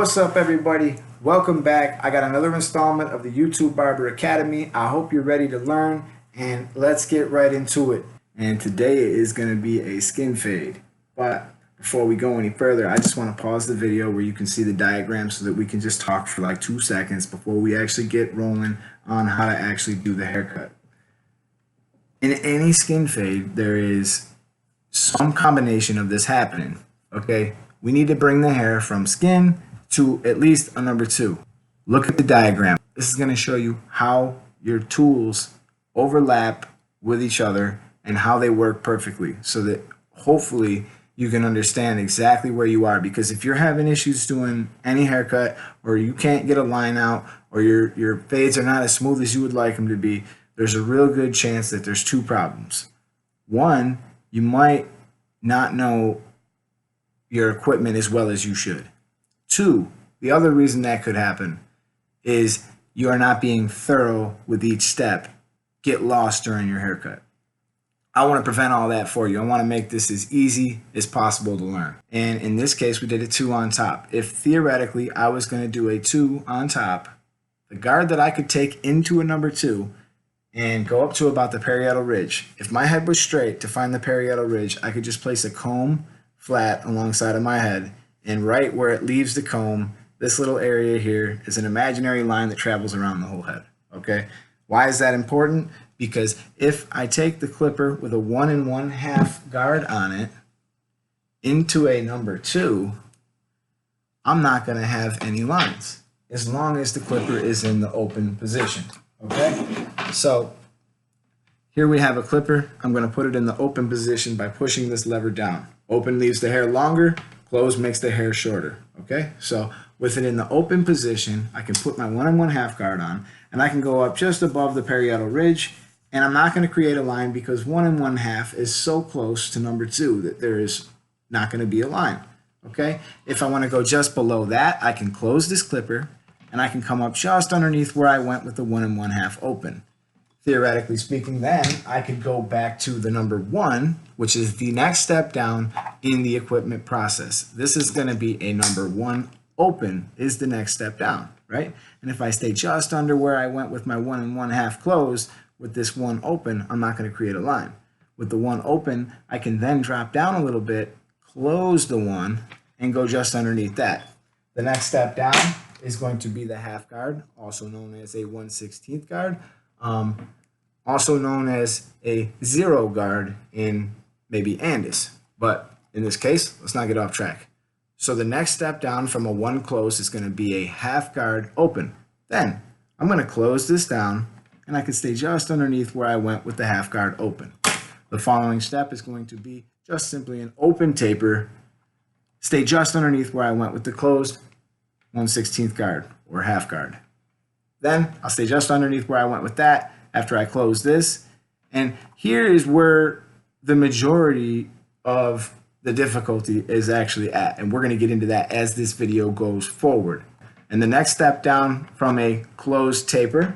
What's up, everybody? Welcome back. I got another installment of the YouTube Barber Academy. I hope you're ready to learn, and let's get right into it. And today is going to be a skin fade. But before we go any further, I just want to pause the video where you can see the diagram so that we can just talk for like 2 seconds before we actually get rolling on how to actually do the haircut. In any skin fade, there is some combination of this happening. Okay, we need to bring the hair from skin to at least a number 2. Look at the diagram. This is going to show you how your tools overlap with each other and how they work perfectly, so that hopefully you can understand exactly where you are. Because if you're having issues doing any haircut, or you can't get a line out, or your fades are not as smooth as you would like them to be, there's a real good chance that there's 2 problems. One, you might not know your equipment as well as you should. 2, the other reason that could happen is you are not being thorough with each step. Get lost during your haircut. I want to prevent all that for you. I want to make this as easy as possible to learn. And in this case, we did a 2 on top. If theoretically I was going to do a 2 on top, the guard that I could take into a number 2 and go up to about the parietal ridge. If my head was straight, to find the parietal ridge, I could just place a comb flat alongside of my head, and right where it leaves the comb, this little area here is an imaginary line that travels around the whole head. Okay, why is that important? Because if I take the clipper with a 1 1/2 guard on it into a number 2, I'm not going to have any lines as long as the clipper is in the open position. Okay, so here we have a clipper. I'm going to put it in the open position by pushing this lever down. Open leaves the hair longer, close makes the hair shorter. Okay, so with it in the open position, I can put my 1 1/2 guard on, and I can go up just above the parietal ridge, and I'm not going to create a line because 1 1/2 is so close to number 2 that there is not going to be a line. Okay, if I want to go just below that, I can close this clipper, and I can come up just underneath where I went with the 1 1/2 open. Theoretically speaking, then I could go back to the number 1, which is the next step down in the equipment process. This is going to be a number 1 open is the next step down, right? And if I stay just under where I went with my 1 1/2 closed with this 1 open, I'm not going to create a line. With the 1 open, I can then drop down a little bit, close the 1, and go just underneath that. The next step down is going to be the half guard, also known as a 1/16 guard. Also known as a 0 guard in maybe Andis, but in this case, let's not get off track. So the next step down from a 1 close is going to be a half guard open. Then I'm going to close this down, and I can stay just underneath where I went with the half guard open. The following step is going to be just simply an open taper, stay just underneath where I went with the closed 1/16 guard or half guard. Then I'll stay just underneath where I went with that after I close this. And here is where the majority of the difficulty is actually at. And we're going to get into that as this video goes forward. And the next step down from a closed taper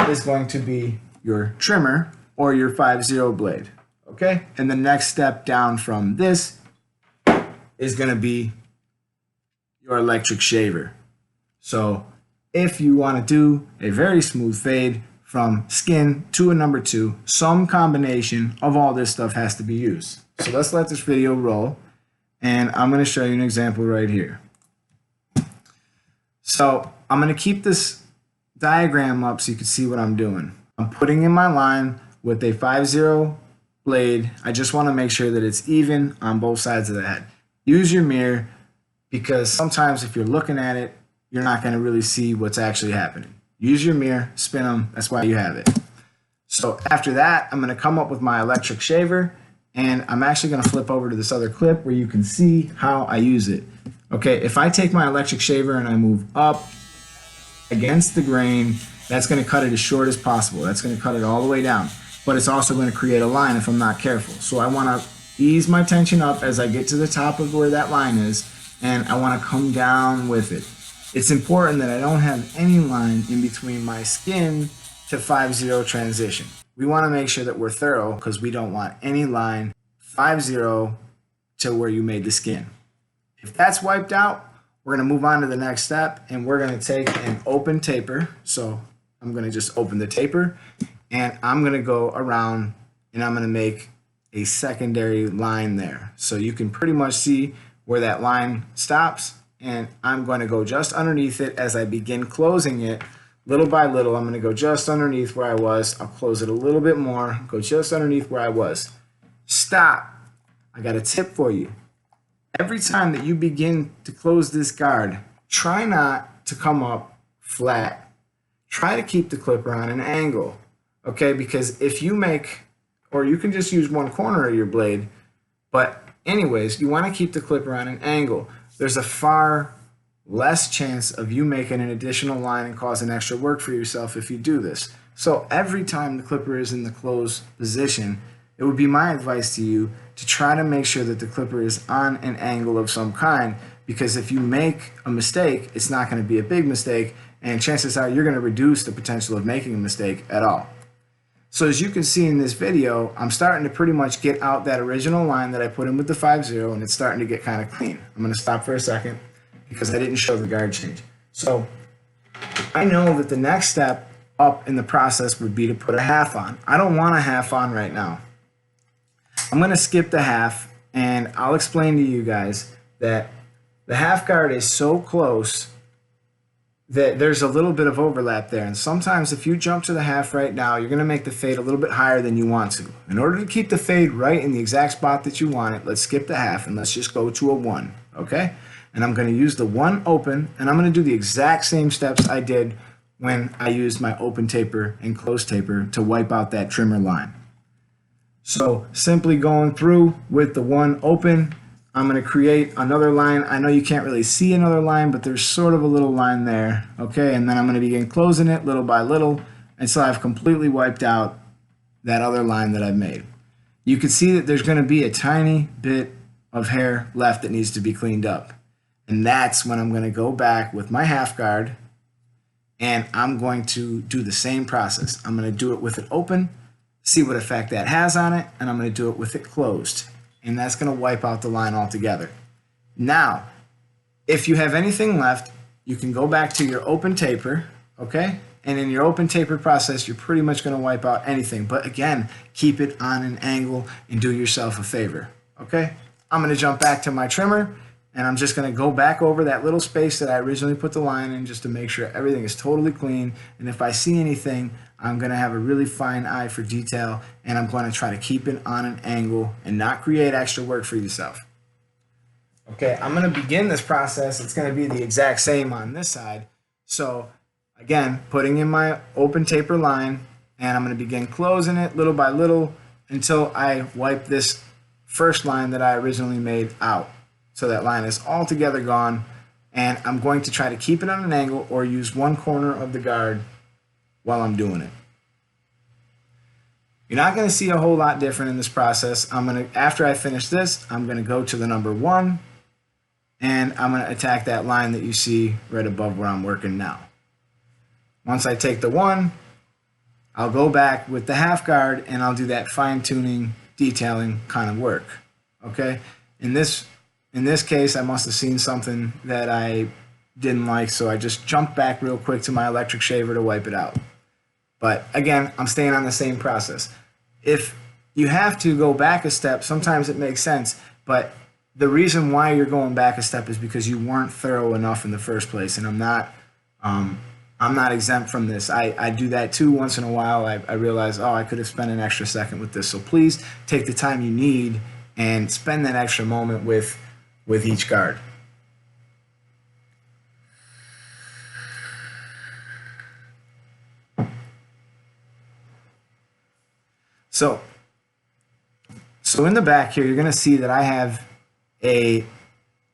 is going to be your trimmer or your 5/0 blade. Okay? And the next step down from this is going to be your electric shaver. So if you want to do a very smooth fade from skin to a number 2, some combination of all this stuff has to be used. So let's let this video roll, and I'm going to show you an example right here. So I'm going to keep this diagram up so you can see what I'm doing. I'm putting in my line with a 5/0 blade. I just want to make sure that it's even on both sides of the head. Use your mirror, because sometimes if you're looking at it, you're not going to really see what's actually happening. Use your mirror, spin them, that's why you have it. So after that, I'm going to come up with my electric shaver, and I'm actually going to flip over to this other clip where you can see how I use it. Okay, if I take my electric shaver and I move up against the grain, that's going to cut it as short as possible. That's going to cut it all the way down. But it's also going to create a line if I'm not careful. So I want to ease my tension up as I get to the top of where that line is, and I want to come down with it. It's important that I don't have any line in between my skin to 5/0 transition. We want to make sure that we're thorough, because we don't want any line 5/0 to where you made the skin. If that's wiped out, we're going to move on to the next step, and we're going to take an open taper. So I'm going to just open the taper, and I'm going to go around and I'm going to make a secondary line there. So you can pretty much see where that line stops, and I'm going to go just underneath it as I begin closing it. Little by little, I'm going to go just underneath where I was. I'll close it a little bit more, go just underneath where I was. Stop. I got a tip for you. Every time that you begin to close this guard, try not to come up flat. Try to keep the clipper on an angle, okay? Because if you make, or you can just use one corner of your blade, but anyways, you want to keep the clipper on an angle. There's a far less chance of you making an additional line and causing extra work for yourself if you do this. So every time the clipper is in the closed position, it would be my advice to you to try to make sure that the clipper is on an angle of some kind, because if you make a mistake, it's not going to be a big mistake, and chances are you're going to reduce the potential of making a mistake at all. So as you can see in this video, I'm starting to pretty much get out that original line that I put in with the 5-0, and it's starting to get kind of clean. I'm going to stop for a second because I didn't show the guard change. So I know that the next step up in the process would be to put a half on. I don't want a half on right now. I'm going to skip the half, and I'll explain to you guys that the half guard is so close that there's a little bit of overlap there. And sometimes if you jump to the half right now, you're going to make the fade a little bit higher than you want to. In order to keep the fade right in the exact spot that you want it, let's skip the half and let's just go to a 1, okay? And I'm going to use the 1 open, and I'm going to do the exact same steps I did when I used my open taper and closed taper to wipe out that trimmer line. So simply going through with the 1 open, I'm going to create another line. I know you can't really see another line, but there's sort of a little line there, okay? And then I'm going to begin closing it little by little until I've completely wiped out that other line that I've made. You can see that there's going to be a tiny bit of hair left that needs to be cleaned up. And that's when I'm going to go back with my half guard, and I'm going to do the same process. I'm going to do it with it open, see what effect that has on it, and I'm going to do it with it closed. And that's going to wipe out the line altogether. Now, if you have anything left, you can go back to your open taper, okay? And in your open taper process, you're pretty much going to wipe out anything. But again, keep it on an angle and do yourself a favor, okay? I'm going to jump back to my trimmer, and I'm just going to go back over that little space that I originally put the line in just to make sure everything is totally clean. And if I see anything, I'm going to have a really fine eye for detail, and I'm going to try to keep it on an angle and not create extra work for yourself. Okay, I'm going to begin this process. It's going to be the exact same on this side. So again, putting in my open taper line, and I'm going to begin closing it little by little until I wipe this first line that I originally made out. So that line is altogether gone, and I'm going to try to keep it on an angle or use one corner of the guard while I'm doing it. You're not going to see a whole lot different in this process. After I finish this, I'm going to go to the number 1, and I'm going to attack that line that you see right above where I'm working now. Once I take the 1, I'll go back with the half guard, and I'll do that fine-tuning, detailing kind of work. Okay? In this case, I must have seen something that I didn't like, so I just jumped back real quick to my electric shaver to wipe it out. But again, I'm staying on the same process. If you have to go back a step, sometimes it makes sense, but the reason why you're going back a step is because you weren't thorough enough in the first place, and I'm not exempt from this. I do that too once in a while. I realize, oh, I could have spent an extra second with this. So please take the time you need and spend that extra moment with each guard. So in the back here, you're going to see that I have a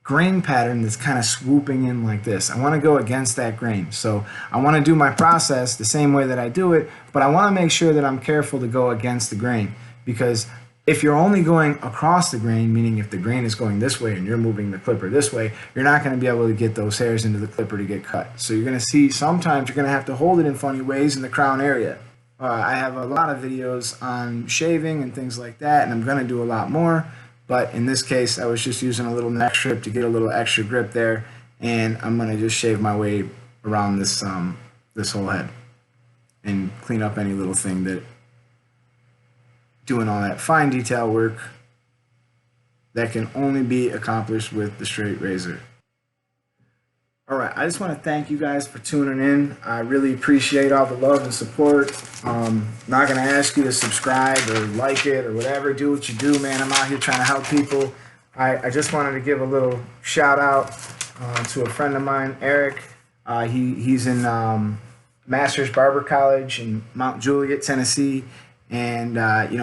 grain pattern that's kind of swooping in like this. I want to go against that grain. So I want to do my process the same way that I do it, but I want to make sure that I'm careful to go against the grain, because if you're only going across the grain, meaning if the grain is going this way and you're moving the clipper this way, you're not going to be able to get those hairs into the clipper to get cut. So you're going to see sometimes you're going to have to hold it in funny ways in the crown area. I have a lot of videos on shaving and things like that, and I'm going to do a lot more. But in this case, I was just using a little neck strip to get a little extra grip there, and I'm gonna just shave my way around this whole head and clean up any little thing that doing all that fine detail work that can only be accomplished with the straight razor. All right, I just want to thank you guys for tuning in. I really appreciate all the love and support. Not going to ask you to subscribe or like it or whatever. Do what you do, man. I'm out here trying to help people. I just wanted to give a little shout out to a friend of mine, Eric. He's in Masters Barber College in Mount Juliet, Tennessee. And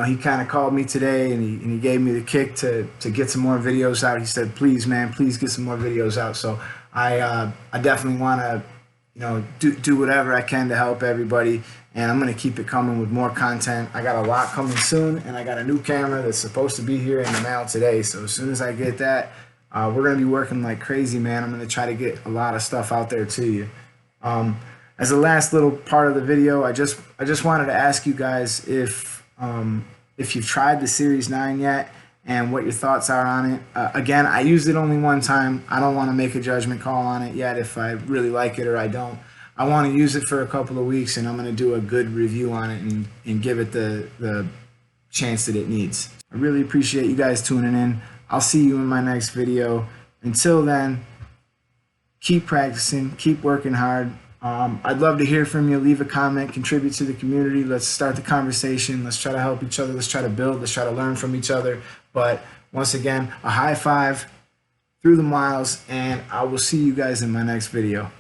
he kind of called me today, and he gave me the kick to get some more videos out. He said, "Please, man, please get some more videos out." So I definitely want to do whatever I can to help everybody, and I'm gonna keep it coming with more content. I got a lot coming soon, and I got a new camera that's supposed to be here in the mail today. So as soon as I get that, we're gonna be working like crazy, man. I'm gonna try to get a lot of stuff out there to you. As a last little part of the video, I just wanted to ask you guys if you've tried the Series 9 yet and what your thoughts are on it. Again, I used it only one time. I don't want to make a judgment call on it yet if I really like it or I don't. I want to use it for a couple of weeks, and I'm going to do a good review on it and give it the chance that it needs. I really appreciate you guys tuning in. I'll see you in my next video. Until then, keep practicing, keep working hard. I'd love to hear from you. Leave a comment, contribute to the community. Let's start the conversation. Let's try to help each other. Let's try to build. Let's try to learn from each other. But once again, a high five through the miles, and I will see you guys in my next video.